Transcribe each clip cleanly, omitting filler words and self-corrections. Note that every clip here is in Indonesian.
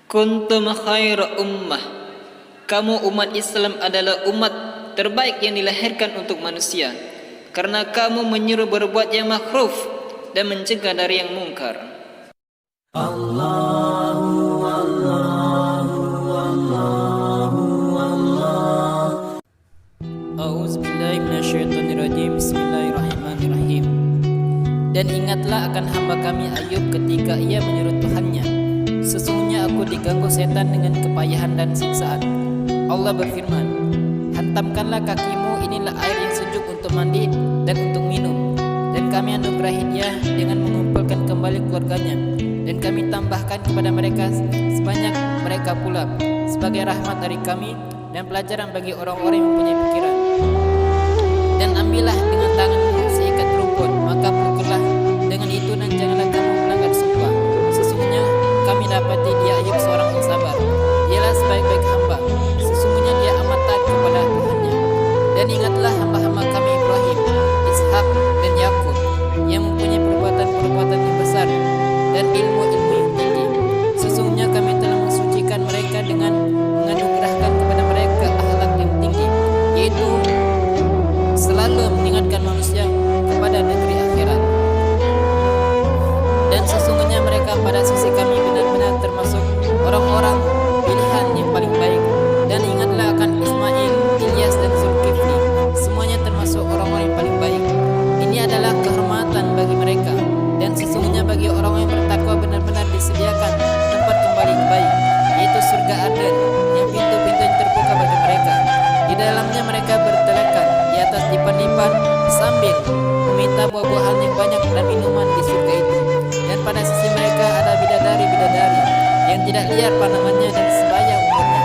Kuntum khaira ummah. Kamu umat Islam adalah umat terbaik yang dilahirkan untuk manusia, karena kamu menyuruh berbuat yang makruf dan mencegah dari yang mungkar. Allahu Allahu Allahu Allah. A'udzubillahi minasyaitonirrajim. Bismillahirrahmanirrahim. Dan ingatlah akan hamba kami Ayub ketika ia menyuruh Tuhannya, sesungguhnya aku diganggu setan dengan kepayahan dan siksaan. Allah berfirman, hantamkanlah kakimu, inilah air yang sejuk untuk mandi dan untuk minum. Dan kami anugerahi dia dengan mengumpulkan kembali keluarganya, dan kami tambahkan kepada mereka sebanyak mereka pula, sebagai rahmat dari kami dan pelajaran bagi orang-orang yang mempunyai pikiran. Dan ambillah dengan tanganmu seikat rumput, maka pukullah dengan itu, dan janganlah kamu melanggar sumpah. Sesungguhnya kami dapati dia Ayub seorang yang sabar. Dialah sebaik-baik hamba, sesungguhnya dia amat taat kepada Tuhannya. Dan ingatlah hamba-hamba kami Ibrahim, Ishak dan Yakub, yang mempunyai perbuatan-perbuatan yang besar dan ilmu-ilmu yang tinggi. Sesungguhnya kami telah mensucikan mereka dengan menganugerahkan kepada mereka akhlak yang tinggi, yaitu selalu mengingatkan manusia kepada negeri akhirat. Dan sesungguhnya mereka pada sisi kami benar-benar termasuk orang-orang pilihan yang paling baik. Dan ingatlah akan Ismail, Ilyas dan Zulkifli, semuanya termasuk orang-orang yang paling baik. Ini adalah kehormatan bagi mereka. Dan sesungguhnya bagi orang yang bertakwa benar-benar disediakan tempat kembali yang baik, yaitu surga Aden, yang pintu-pintunya terbuka bagi mereka. Di dalamnya mereka bertelekan di atas dipan-dipan sambil meminta buah-buahan yang banyak dan minuman di surga itu. Dan pada sisi mereka ada bidadari-bidadari yang tidak liar pandangannya dan sebaya umurnya.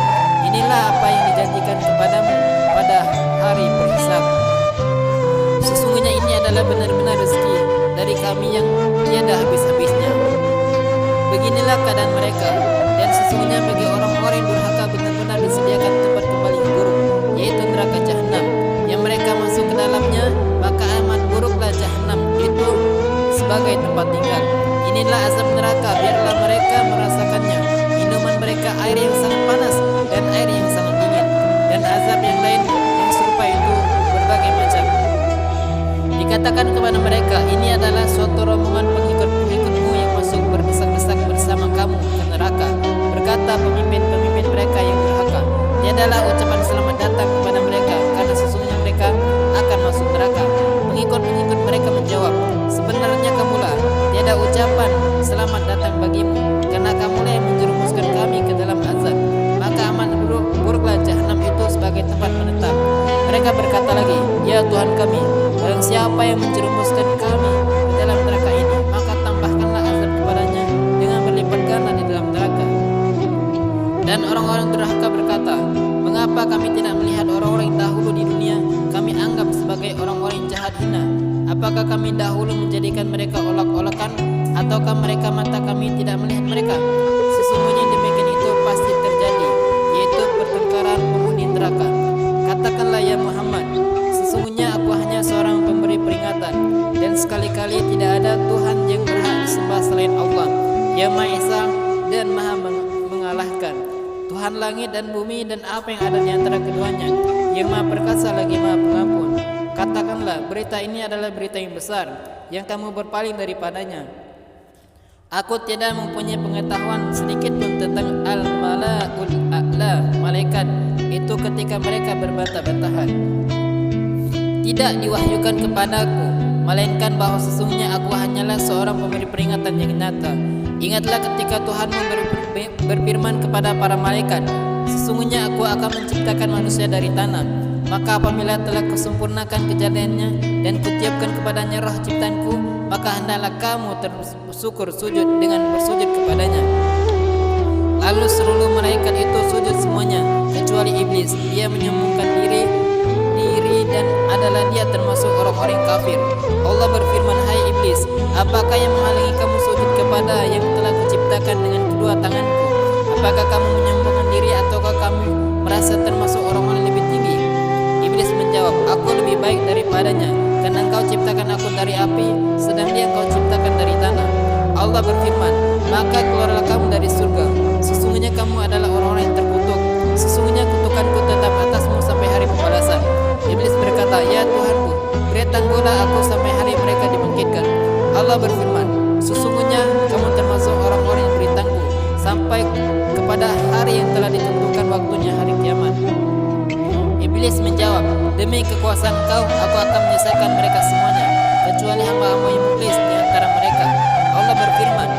Inilah apa yang dijanjikan kepadamu pada hari berhisab. Sesungguhnya ini adalah benar-benar rezeki dari kami yang tiada habis-habisnya. Beginilah keadaan mereka. Dan sesungguhnya bagi orang-orang yang durhaka benar-benar disediakan tempat kembali yang buruk, yaitu neraka Jahannam, yang mereka masuk ke dalamnya, maka amat buruklah Jahannam itu sebagai tempat tinggal. Inilah azab neraka, biarlah mereka merasakannya. Minuman mereka air yang sangat panas dan air yang sangat dingin, dan azab yang lain yang serupa itu berbagai macam. Dikatakan kepada mereka, ini adalah suatu rombongan pengikut-pengikutmu yang masuk berdesak-desak bersama kamu ke neraka. Berkata pemimpin-pemimpin mereka yang durhaka, tiadalah ucapan selamat datang kepada mereka, karena sesungguhnya mereka akan masuk neraka. Pengikut-pengikut mereka menjawab, sebenarnya kamulah, tiada ucapan selamat datang bagimu, karena kamulah yang menjerumuskan kami ke dalam azab. Maka amat buruklah Jahannam itu sebagai tempat menetap. Mereka berkata lagi, ya Tuhan kami, barang siapa yang menjerumuskan kami ke dalam neraka ini, maka tambahkanlah azab kepadanya dengan berlipat ganda di dalam neraka. Dan orang-orang durhaka berkata, mengapa kami tidak melihat orang-orang yang dahulu di dunia kami anggap sebagai orang-orang yang jahat hina? Apakah kami dahulu menjadikan mereka olok-olokan, ataukah mereka mata kami tidak melihat mereka? Sesungguhnya demikian itu pasti terjadi, yaitu pertengkaran penghuni neraka. Katakanlah ya Muhammad, sesungguhnya aku hanya seorang pemberi peringatan, dan sekali-kali tidak ada Tuhan yang berhak disembah selain Allah, yang Maha Esa dan Maha mengalahkan, Tuhan langit dan bumi dan apa yang ada di antara keduanya, yang Maha perkasa lagi Maha pengampun. Katakanlah, berita ini adalah berita yang besar, yang kamu berpaling daripadanya. Aku tidak mempunyai pengetahuan sedikit pun tentang al-mala'ul a'la, malaikat itu ketika mereka berbantah-bantahan. Tidak diwahyukan kepadaku, melainkan bahwa sesungguhnya aku hanyalah seorang pemberi peringatan yang nyata. Ingatlah ketika Tuhanmu berfirman kepada para malaikat, sesungguhnya aku akan menciptakan manusia dari tanah. Maka apabila telah kusempurnakan kejadiannya dan kutiupkan kepadanya roh ciptaanku, maka hendaklah kamu tersyukur sujud dengan bersujud kepadanya. Lalu seluruh malaikat itu sujud semuanya kecuali iblis. Dia menyombongkan diri dan adalah dia termasuk orang-orang kafir. Allah berfirman, hai iblis, apakah yang menghalangi kamu sujud kepada yang telah kuciptakan dengan kedua tanganku? Apakah kamu menyombongkan diri ataukah kamu merasa termasuk orang-orang lebih tinggi? Iblis menjawab, aku lebih baik daripadanya, karena engkau ciptakan aku dari api, sedang dia engkau ciptakan dari tanah. Allah berfirman, maka keluarlah kamu dari surga. Sesungguhnya Demi kekuasaan Kau, aku akan menyelesaikan mereka semuanya, kecuali hamba-hamba yang muklis di antara mereka. Allah berfirman,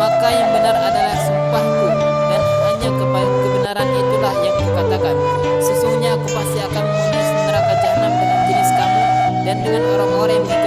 maka yang benar adalah sumpahku, dan hanya kebenaran itulah yang kukatakan. Sesungguhnya aku pasti akan mengurus neraka jahanam dengan jenis kamu dan dengan orang-orang yang mengikuti